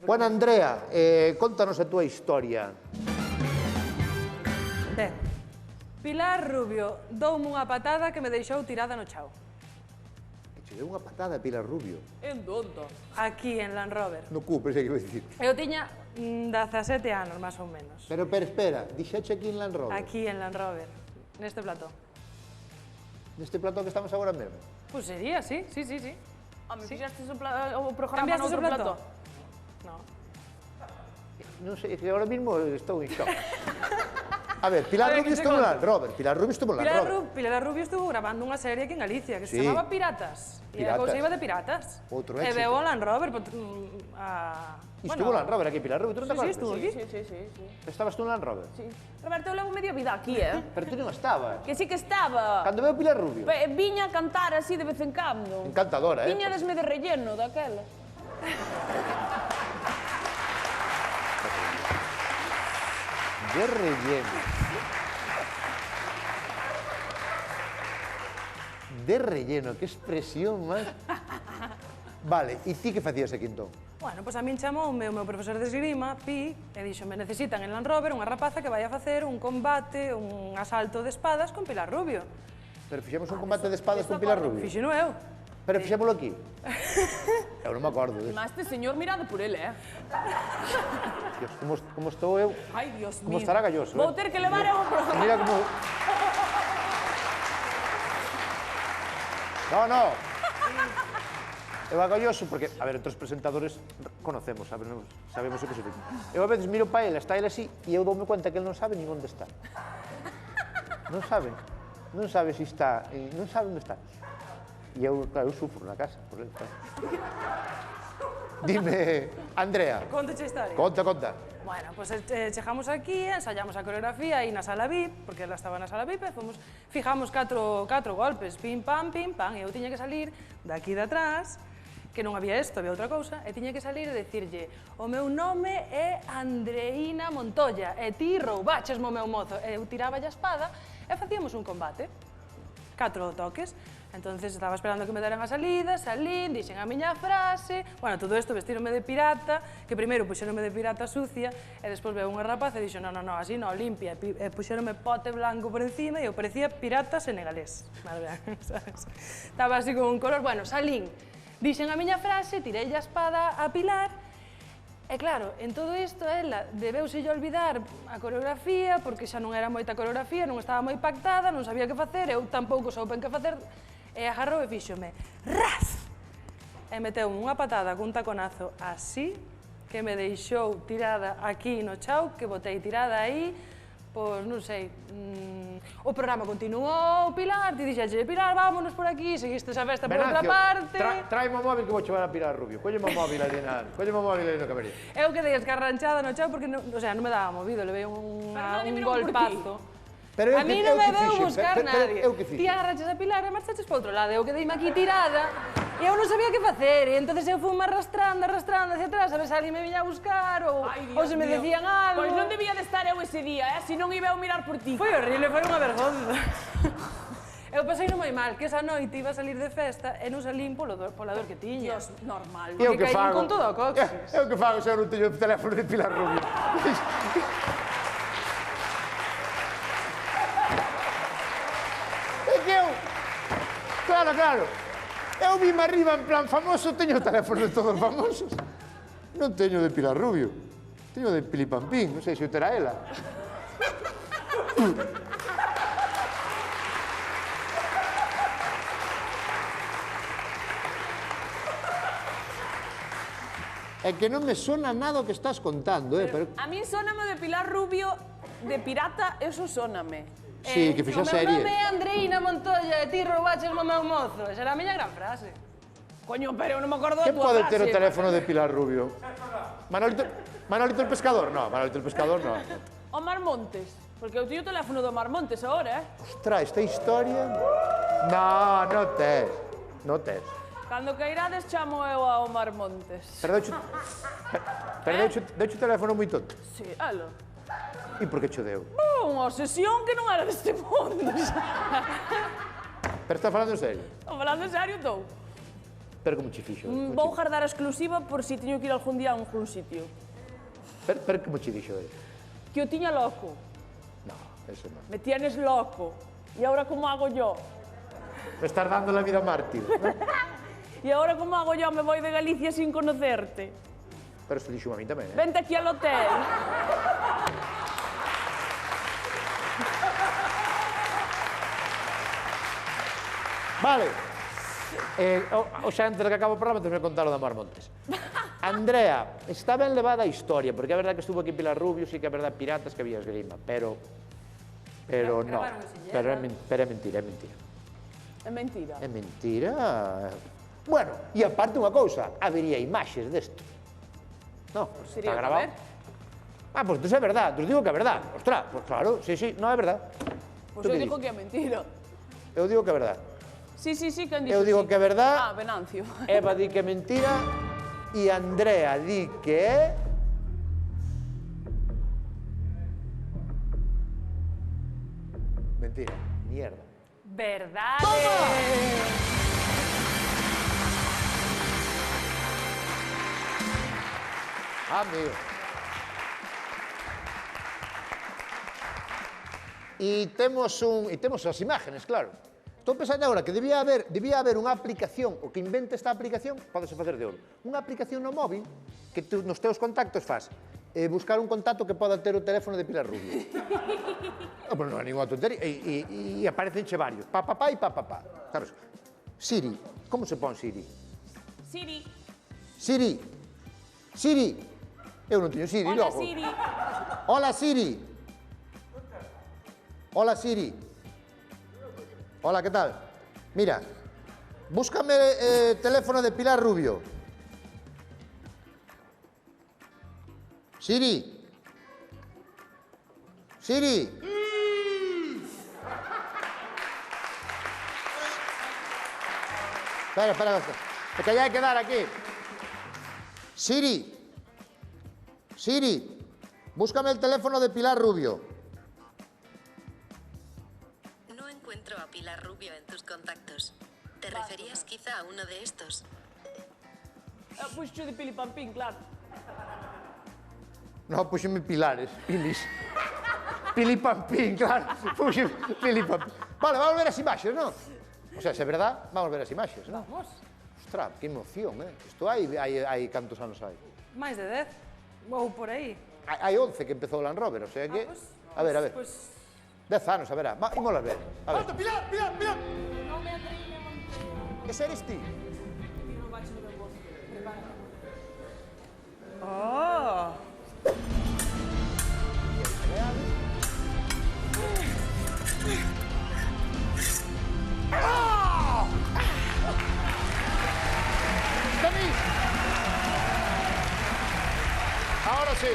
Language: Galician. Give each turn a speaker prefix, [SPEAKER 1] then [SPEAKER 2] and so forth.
[SPEAKER 1] Bueno, Andrea, contanos a túa historia.
[SPEAKER 2] Ben, Pilar Rubio doume unha patada que me deixou tirada no chao.
[SPEAKER 1] Que che deu unha patada a Pilar Rubio.
[SPEAKER 3] En donde?
[SPEAKER 2] Aquí, en Land Rover.
[SPEAKER 1] No cu, pensei que iba a dicir.
[SPEAKER 2] Eu tiña 17 anos, máis ou menos.
[SPEAKER 1] Pero, espera, dixeche aquí en Land Rover.
[SPEAKER 2] Aquí, en Land Rover, neste plató.
[SPEAKER 1] Neste plató que estamos agora mesmo.
[SPEAKER 2] Pois sería, sí.
[SPEAKER 3] A me fixastes o programa
[SPEAKER 2] Cambiastes
[SPEAKER 3] no
[SPEAKER 2] o
[SPEAKER 3] outro
[SPEAKER 2] plató?
[SPEAKER 3] plató?
[SPEAKER 2] No.
[SPEAKER 1] Non sei, que agora mesmo estou en shock. A ver, Pilar
[SPEAKER 2] A ver,
[SPEAKER 1] Rubio
[SPEAKER 2] que te
[SPEAKER 1] estuvo en
[SPEAKER 2] conto.
[SPEAKER 1] Land Rover. Pilar Rubio estuvo en Land Rover.
[SPEAKER 2] Pilar Rubio estuvo grabando unha serie aquí en Galicia que se
[SPEAKER 1] Sí.
[SPEAKER 2] chamaba Piratas. E a
[SPEAKER 1] Piratas.
[SPEAKER 2] cousa iba de piratas.
[SPEAKER 1] Outro
[SPEAKER 2] E
[SPEAKER 1] éxito.
[SPEAKER 2] veo a Land Rover.
[SPEAKER 1] Estuvo en Land Rover aquí, Pilar Rubio, tú non te
[SPEAKER 2] Sí,
[SPEAKER 1] acordas?
[SPEAKER 2] estuvo aquí.
[SPEAKER 3] Sí.
[SPEAKER 1] Estabas tú en Land Rover?
[SPEAKER 3] Sí. Roberto, eu levo media vida aquí,
[SPEAKER 1] Pero tú non estabas.
[SPEAKER 3] Que sí que estaba.
[SPEAKER 1] Cando veo Pilar Rubio.
[SPEAKER 3] Viña a cantar así de vez en cando.
[SPEAKER 1] Encantadora,
[SPEAKER 3] Viña desme de relleno daquela.
[SPEAKER 1] De relleno. De relleno, que expresión máis... Vale, e ti que facías aquí entón?
[SPEAKER 2] Bueno, pois a min chamoume o meu profesor de esgrima, Pi, e dixo, me necesitan en Land Rover unha rapaza que vai a facer un combate, un asalto de espadas con Pilar Rubio.
[SPEAKER 1] Pero fixemos un combate de espadas con Pilar Rubio?
[SPEAKER 2] Fixeno eu.
[SPEAKER 1] Pero fixémolo aquí? Eu non me acordo disso.
[SPEAKER 3] Mas este señor mirado por ele,
[SPEAKER 1] Dios, como estou eu?
[SPEAKER 3] Ai, Dios
[SPEAKER 1] Como
[SPEAKER 3] mío.
[SPEAKER 1] estará galloso,
[SPEAKER 3] Vou ter que levar ao programa.
[SPEAKER 1] Mira como... No. Eu agalloso porque, a ver, entre os presentadores conocemos, sabemos o que se fica. Eu a veces miro para ele, está ele así, e eu doume cuenta que ele non sabe nin onde está. Non sabe si está, non sabe onde está. E eu, claro, eu sufro na casa, por ele, claro. Dime, Andrea.
[SPEAKER 2] Contache a historia.
[SPEAKER 1] Conta.
[SPEAKER 2] Bueno, pois chegamos aquí, ensayamos a coreografía aí na sala VIP, porque ela estaba na sala VIP, e fijamos catro golpes, pim, pam, e eu tiña que salir daqui de atrás, que non había isto, había outra cousa, e tiña que salir e dicirlle o meu nome é Andreina Montoya, e ti roubachesmo o meu mozo. E eu tiraba a espada e facíamos un combate. 4 toques. Entonces estaba esperando que me deran a salida, salín, dixen a miña frase, bueno, todo isto vestíronme de pirata, que primeiro puxeronme de pirata sucia, e despois veo unha rapaza e dixo, no, así no, limpia, e puxeronme pote blanco por encima e eu parecía pirata senegalés, sabes? Estaba así con un color, bueno, salín, dixen a miña frase, tirei a espada a Pilar, e claro, en todo isto, ela debeuselle olvidar a coreografía, porque xa non era moita coreografía, non estaba moi pactada, non sabía que facer, eu tampouco souben que facer, e agarrou e fíxome, ras! E meteu unha patada cun taconazo así, que me deixou tirada aquí no chao, que botei tirada aí, pois non sei, o programa continuou, Pilar, ti dixeche, Pilar, vámonos por aquí, seguiste esa festa por outra parte.
[SPEAKER 1] Traime o móvil que vou chamar a Pilar Rubio. Cólleme o móvil ali no camerino.
[SPEAKER 2] Eu quedei escarranchada no chao porque, non me daba movido, levei un golpazo.
[SPEAKER 1] Pero
[SPEAKER 2] a mí non me veu buscar nadie.
[SPEAKER 1] Eu que fixen?
[SPEAKER 2] Ti agarraches a Pilar e marchaches para outro lado. Eu quedeime aquí tirada e eu non sabía que facer. E entón eu fui arrastrando hacia atrás, a ver se alguén me viña a buscar ou se me decían algo.
[SPEAKER 3] Pois non debía de estar eu ese día, se non iba a mirar por ti.
[SPEAKER 2] Foi horrible, foi unha vergonza. Eu pasei non moi mal, que esa noite iba a salir de festa e non salín pola dor que tiña.
[SPEAKER 3] Dios, normal.
[SPEAKER 1] E eu que
[SPEAKER 2] caín
[SPEAKER 1] fago?
[SPEAKER 2] con todo o coxis.
[SPEAKER 1] Eu que fago se eu non teño o teléfono de Pilar Rubio? É que eu... Claro. Eu vime arriba en plan famoso, teño o teléfono de todos os famosos. Non teño de Pilar Rubio. Teño de Pilipampín, non sei se o terá ela. É que non me sona nada o que estás contando, pero...
[SPEAKER 3] A mí sóname de Pilar Rubio, de pirata, eso sóname.
[SPEAKER 1] Sí, que fixa
[SPEAKER 2] O meu
[SPEAKER 1] serie.
[SPEAKER 2] nome é Andreina Montoya e ti roubaches o meu mozo. Esa era a miña gran frase.
[SPEAKER 3] Coño, pero eu non me acordo da
[SPEAKER 1] Que
[SPEAKER 3] tua
[SPEAKER 1] pode
[SPEAKER 3] frase.
[SPEAKER 1] ter o teléfono de Pilar Rubio? Manolito el pescador? No, Manolito el pescador no.
[SPEAKER 3] Omar Montes. Porque eu teño o teléfono do Omar Montes agora,
[SPEAKER 1] Ostras, esta historia... No, non tes. Non tes.
[SPEAKER 3] Cando cairades chamo eu a Omar Montes.
[SPEAKER 1] Pero deuche o teléfono moi tonto.
[SPEAKER 3] Sí, alo.
[SPEAKER 1] E por que cho deu?
[SPEAKER 3] Unha obsesión que non era deste mundo.
[SPEAKER 1] Pero está falando en serio.
[SPEAKER 3] Estou falando en serio, estou.
[SPEAKER 1] Pero como che fixo?
[SPEAKER 3] Vou guardar a exclusiva por si teño que ir algún día a algún sitio.
[SPEAKER 1] Pero como che dixo ele?
[SPEAKER 3] Que o tiña loco.
[SPEAKER 1] No, eso no.
[SPEAKER 3] Me tienes loco. ¿Y ahora cómo hago yo?
[SPEAKER 1] Me estás dando la vida mártir.
[SPEAKER 3] ¿Y ahora cómo hago yo? Me voy de Galicia sin conocerte.
[SPEAKER 1] Pero eso dixo a mí tamén,
[SPEAKER 3] Vente aquí al hotel.
[SPEAKER 1] Vale. O xa antes de que acabo o programa, tengo que contar o da Mar Montes. Andrea, está ben levada a historia, porque é verdad que estuvo aquí Pilar Rubio, sí que é verdad, piratas que había esgrima, pero no, pero é mentira, é mentira.
[SPEAKER 3] É mentira.
[SPEAKER 1] É mentira. Bueno, e aparte unha cousa, habería imaxes desto. No,
[SPEAKER 3] Sería
[SPEAKER 1] está grabado. Ah, pues entonces é verdad, te digo que é verdad. Ostras, pues claro, sí, no é verdad.
[SPEAKER 3] Pois eu digo que é mentira.
[SPEAKER 1] Eu digo que é verdad.
[SPEAKER 3] Sí, quen dixo
[SPEAKER 1] Eu digo
[SPEAKER 3] sí?
[SPEAKER 1] que é verdad.
[SPEAKER 3] Ah, Venancio.
[SPEAKER 1] Eva di que é mentira e Andrea di que é... Mentira, mierda.
[SPEAKER 2] Verdade.
[SPEAKER 1] Amigo. E temos as imágenes, claro. Estou pensando agora que debía haber unha aplicación, o que invente esta aplicación, podese facer de ouro. Unha aplicación no móvil que tú, nos teus contactos faz buscar un contacto que poda ter o teléfono de Pilar Rubio. Pero non é ninguna tontería. E aparecenche varios. Pa, e pa. Sabes? Siri. Como se pon Siri?
[SPEAKER 3] Siri.
[SPEAKER 1] Siri. Eu non teño Siri,
[SPEAKER 3] Hola,
[SPEAKER 1] logo.
[SPEAKER 3] Siri.
[SPEAKER 1] Hola, Siri. Hola, Siri. Hola, ¿qué tal? Mira, búscame el teléfono de Pilar Rubio. Siri. Espera. Es que ya hay que dar aquí. Siri, búscame el teléfono de Pilar Rubio.
[SPEAKER 4] No encuentro a Pilar Rubio en tus contactos. ¿Te referías quizá a uno de estos?
[SPEAKER 3] Puxo de Pilipampín, claro.
[SPEAKER 1] No, púxeme Pilares, Pilis. Pilipampín, claro. Púxeme Pilipampín. Vale, vamos ver as imaxes, non? O sea, se é verdad, vamos ver as imaxes, non?
[SPEAKER 2] Vamos.
[SPEAKER 1] Ostras, que emoción, Isto hai cantos anos hai?
[SPEAKER 2] Máis de 10. Ou por aí.
[SPEAKER 1] Hai 11 que empezou o Land Rover, o sea que... A ver. 10 anos, a ver, imos a ver. A ver. Pilar!
[SPEAKER 3] Non me atrevi a montar.
[SPEAKER 1] Ese eres ti?
[SPEAKER 2] Oh.
[SPEAKER 1] Ahora sí.